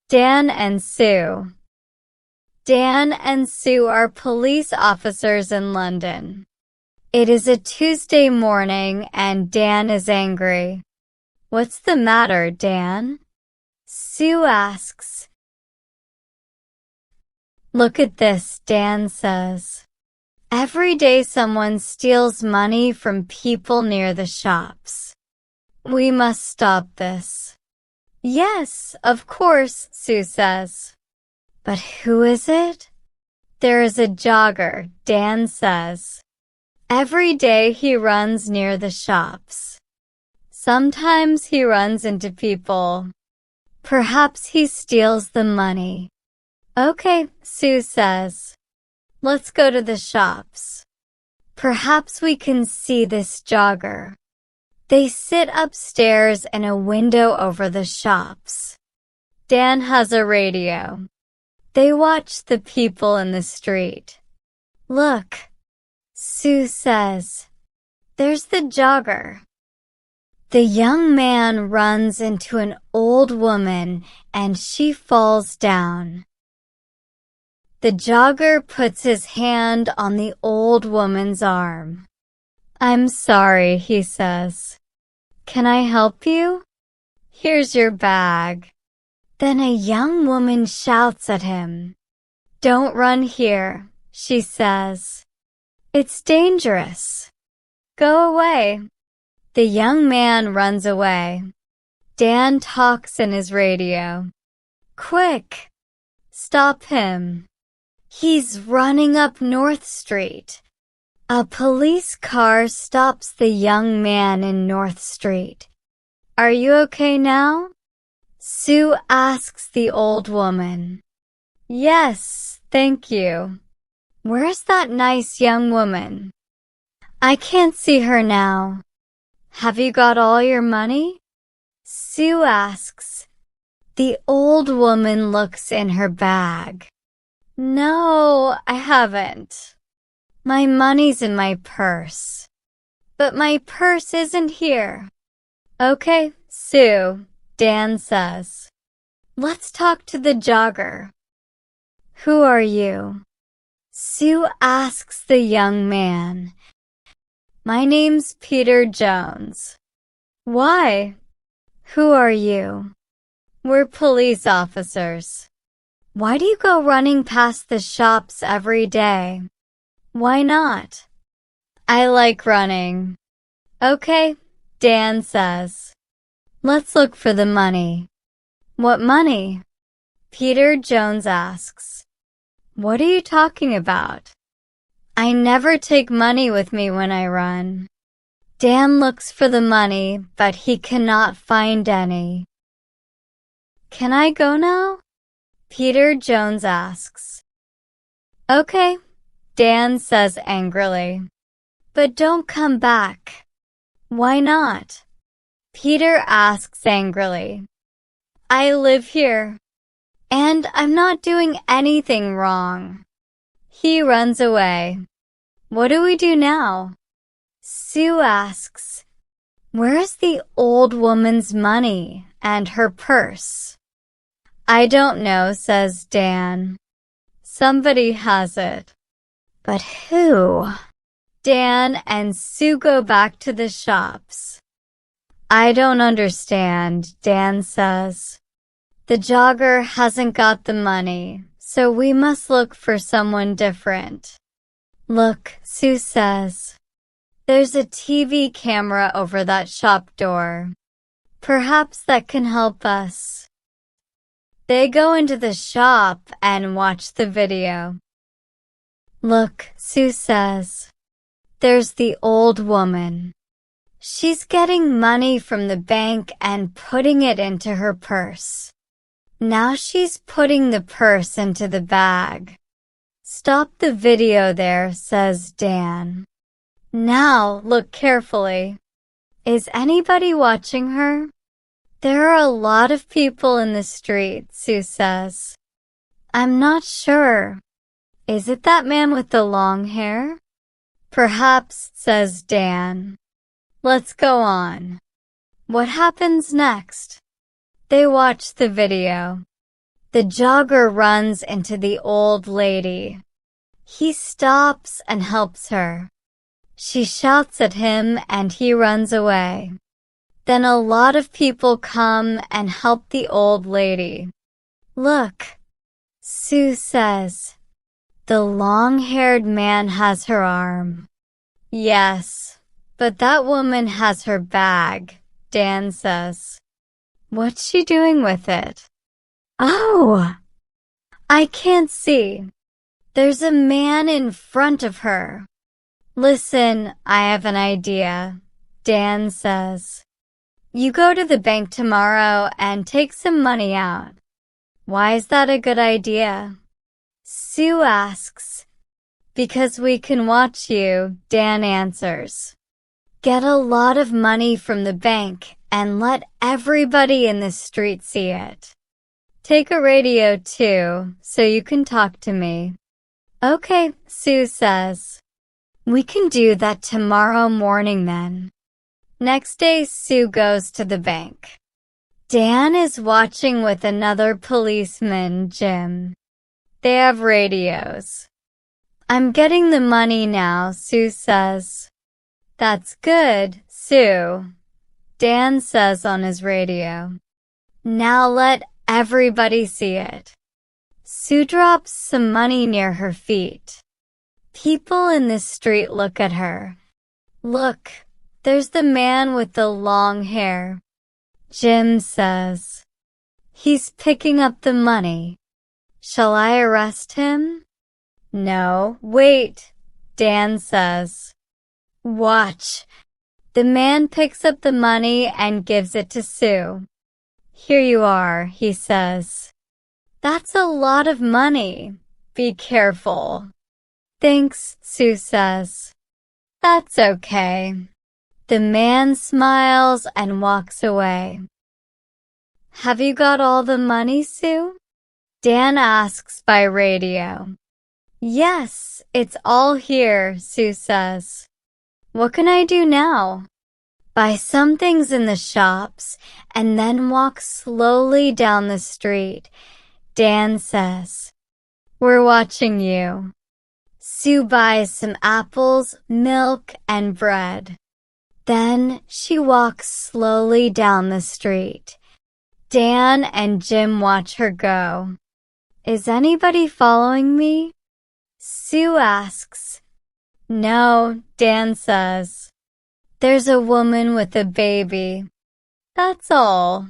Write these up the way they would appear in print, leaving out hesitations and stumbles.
Dan and Sue. Dan and Sue are police officers in London. It is a Tuesday morning and Dan is angry. What's the matter, Dan? Sue asks. Look at this, Dan says. Every day someone steals money from people near the shops. We must stop this. Yes, of course, Sue says. But who is it? There is a jogger, Dan says. Every day he runs near the shops. Sometimes he runs into people. Perhaps he steals the money. Okay, Sue says. Let's go to the shops. Perhaps we can see this jogger. They sit upstairs in a window over the shops. Dan has a radio. They watch the people in the street. Look, Sue says. There's the jogger. The young man runs into an old woman and she falls down. The jogger puts his hand on the old woman's arm. I'm sorry, he says. Can I help you? Here's your bag. Then a young woman shouts at him. Don't run here, she says. It's dangerous. Go away. The young man runs away. Dan talks in his radio. Quick! Stop him. He's running up North Street. A police car stops the young man in North Street. Are you okay now? Sue asks the old woman. Yes, thank you. Where's that nice young woman? I can't see her now. Have you got all your money? Sue asks. The old woman looks in her bag. No, I haven't. My money's in my purse. But my purse isn't here. Okay, Sue, Dan says. Let's talk to the jogger. Who are you? Sue asks the young man. My name's Peter Jones. Why? Who are you? We're police officers. Why do you go running past the shops every day? Why not? I like running. Okay, Dan says. Let's look for the money. What money? Peter Jones asks. What are you talking about? I never take money with me when I run. Dan looks for the money, but he cannot find any. Can I go now? Peter Jones asks. Okay, Dan says angrily. But don't come back. Why not? Peter asks angrily. I live here, and I'm not doing anything wrong. He runs away. What do we do now? Sue asks. Where's the old woman's money and her purse? I don't know, says Dan. Somebody has it. But who? Dan and Sue go back to the shops. I don't understand, Dan says. The jogger hasn't got the money, so we must look for someone different. Look, Sue says. There's a TV camera over that shop door. Perhaps that can help us. They go into the shop and watch the video. Look, Sue says. There's the old woman. She's getting money from the bank and putting it into her purse. Now she's putting the purse into the bag. Stop the video there, says Dan. Now look carefully. Is anybody watching her? There are a lot of people in the street, Sue says. I'm not sure. Is it that man with the long hair? Perhaps, says Dan. Let's go on. What happens next? They watch the video. The jogger runs into the old lady. He stops and helps her. She shouts at him and he runs away. Then a lot of people come and help the old lady. Look, Sue says. The long-haired man has her arm. Yes, but that woman has her bag, Dan says. What's she doing with it? Oh, I can't see. There's a man in front of her. Listen, I have an idea, Dan says. You go to the bank tomorrow and take some money out. Why is that a good idea? Sue asks. Because we can watch you, Dan answers. Get a lot of money from the bank and let everybody in the street see it. Take a radio too, so you can talk to me. Okay, Sue says. We can do that tomorrow morning then. Next day, Sue goes to the bank. Dan is watching with another policeman, Jim. They have radios. I'm getting the money now, Sue says. That's good, Sue, Dan says on his radio. Now let everybody see it. Sue drops some money near her feet. People in the street look at her. Look, there's the man with the long hair. Jim says. He's picking up the money. Shall I arrest him? No, wait, Dan says. Watch. The man picks up the money and gives it to Sue. Here you are, he says. That's a lot of money. Be careful. Thanks, Sue says. That's okay. The man smiles and walks away. Have you got all the money, Sue? Dan asks by radio. Yes, it's all here, Sue says. What can I do now? Buy some things in the shops and then walk slowly down the street, Dan says. We're watching you. Sue buys some apples, milk, and bread. Then she walks slowly down the street. Dan and Jim watch her go. Is anybody following me? Sue asks. No, Dan says. There's a woman with a baby. That's all.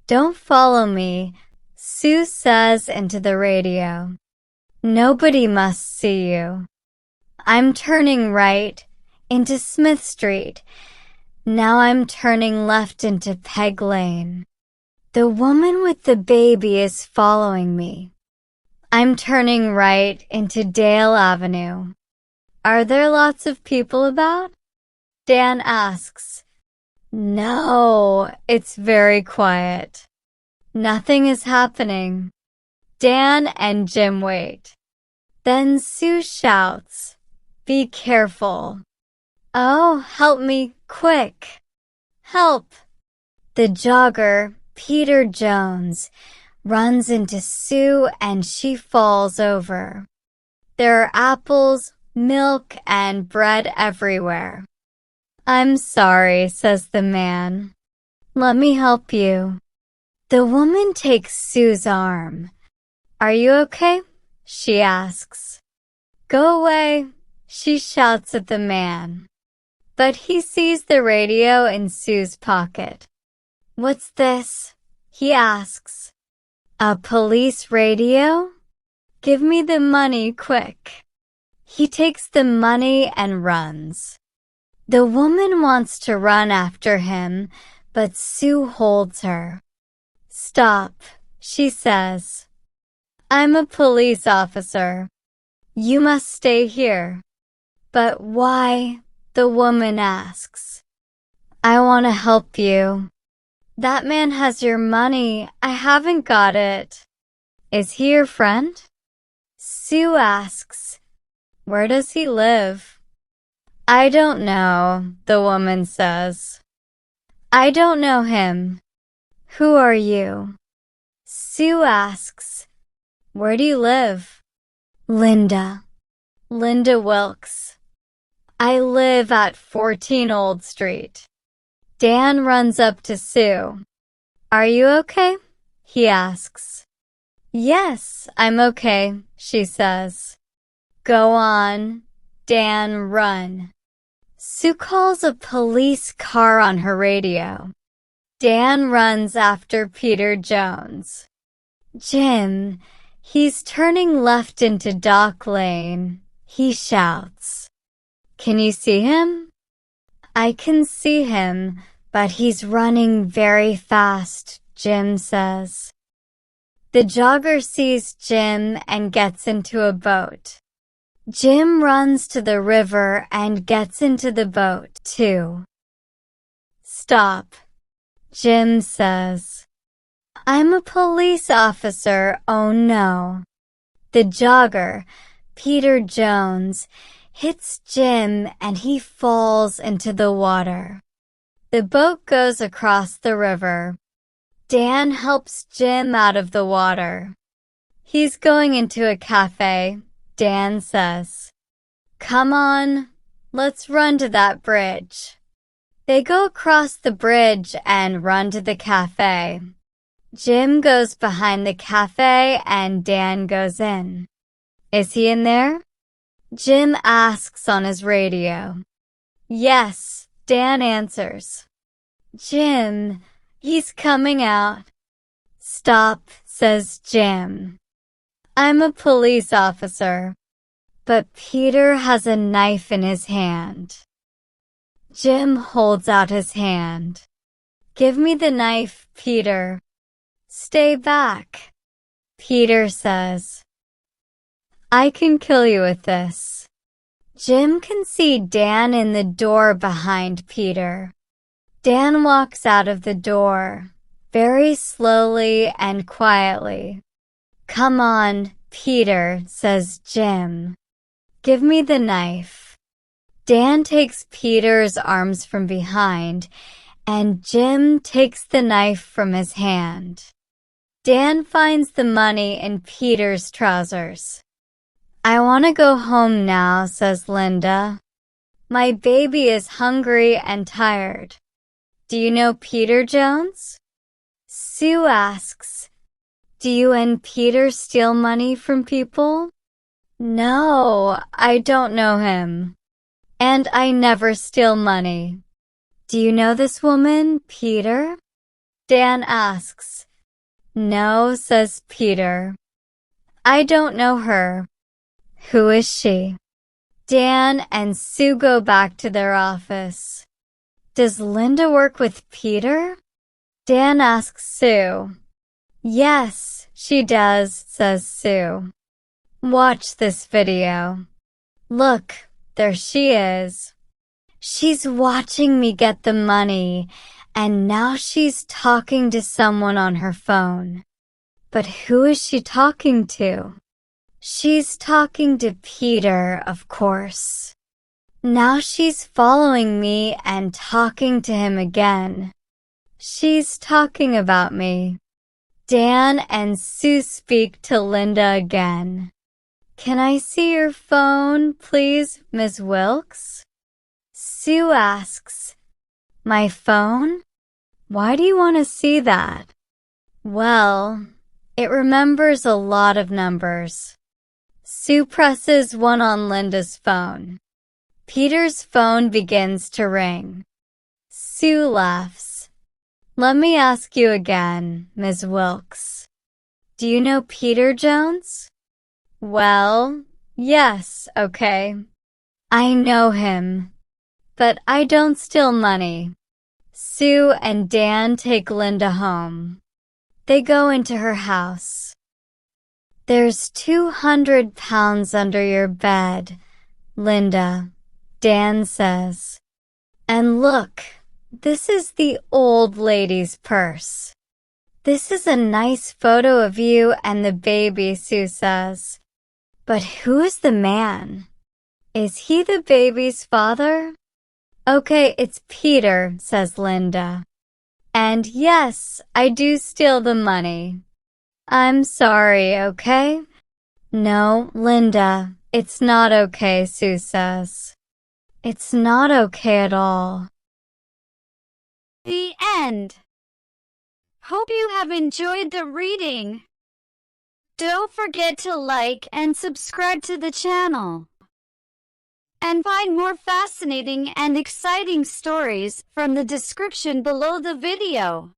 Don't follow me, Sue says into the radio. Nobody must see you. I'm turning right into Smith Street. Now I'm turning left into Peg Lane. The woman with the baby is following me. I'm turning right into Dale Avenue. Are there lots of people about? Dan asks. No, it's very quiet. Nothing is happening. Dan and Jim wait. Then Sue shouts, Be careful. Oh, help me, quick. Help. The jogger, Peter Jones, runs into Sue and she falls over. There are apples, milk, and bread everywhere. I'm sorry, says the man. Let me help you. The woman takes Sue's arm. Are you okay? She asks. Go away, she shouts at the man. But he sees the radio in Sue's pocket. What's this? He asks. A police radio? Give me the money quick. He takes the money and runs. The woman wants to run after him, but Sue holds her. Stop, she says. I'm a police officer. You must stay here. But why? The woman asks. I want to help you. That man has your money. I haven't got it. Is he your friend? Sue asks. Where does he live? I don't know, the woman says. I don't know him. Who are you? Sue asks, "Where do you live?" Linda. Linda Wilkes. "I live at 14 Old Street." Dan runs up to Sue. "Are you okay?" he asks. "Yes, I'm okay," she says. "Go on, Dan, run." Sue calls a police car on her radio. Dan runs after Peter Jones. "Jim, he's turning left into Dock Lane," he shouts. "Can you see him?" "I can see him, but he's running very fast," Jim says. The jogger sees Jim and gets into a boat. Jim runs to the river and gets into the boat, too. "Stop," Jim says. "I'm a police officer, oh no." The jogger, Peter Jones, hits Jim and he falls into the water. The boat goes across the river. Dan helps Jim out of the water. "He's going into a cafe," Dan says. "Come on, let's run to that bridge." They go across the bridge and run to the cafe. Jim goes behind the cafe and Dan goes in. "Is he in there?" Jim asks on his radio. "Yes," Dan answers. "Jim, he's coming out." "Stop," says Jim. "I'm a police officer." But Peter has a knife in his hand. Jim holds out his hand. "Give me the knife, Peter." "Stay back," Peter says. "I can kill you with this." Jim can see Dan in the door behind Peter. Dan walks out of the door, very slowly and quietly. "Come on, Peter," says Jim. "Give me the knife." Dan takes Peter's arms from behind, and Jim takes the knife from his hand. Dan finds the money in Peter's trousers. "I want to go home now," says Linda. "My baby is hungry and tired." "Do you know Peter Jones?" Sue asks, "Do you and Peter steal money from people?" "No, I don't know him. And I never steal money." "Do you know this woman, Peter?" Dan asks. "No," says Peter. "I don't know her." "Who is she?" Dan and Sue go back to their office. "Does Linda work with Peter?" Dan asks Sue. "Yes, she does," says Sue. "Watch this video. Look, there she is. She's watching me get the money, and now she's talking to someone on her phone. But who is she talking to?" "She's talking to Peter, of course. Now she's following me and talking to him again. She's talking about me." Dan and Sue speak to Linda again. "Can I see your phone, please, Miss Wilkes?" Sue asks, "My phone? Why do you want to see that?" "Well, it remembers a lot of numbers." Sue presses one on Linda's phone. Peter's phone begins to ring. Sue laughs. "Let me ask you again, Ms. Wilkes. Do you know Peter Jones?" "Well, yes, okay. I know him. But I don't steal money." Sue and Dan take Linda home. They go into her house. "There's 200 pounds under your bed, Linda," Dan says. "And look, this is the old lady's purse." "This is a nice photo of you and the baby," Sue says. "But who is the man? Is he the baby's father?" "Okay, it's Peter," says Linda. "And yes, I do steal the money." I'm sorry, okay? No, Linda, it's not okay, Sue says. It's not okay at all. The end. Hope you have enjoyed the reading. Don't forget to like and subscribe to the channel. And find more fascinating and exciting stories from the description below the video.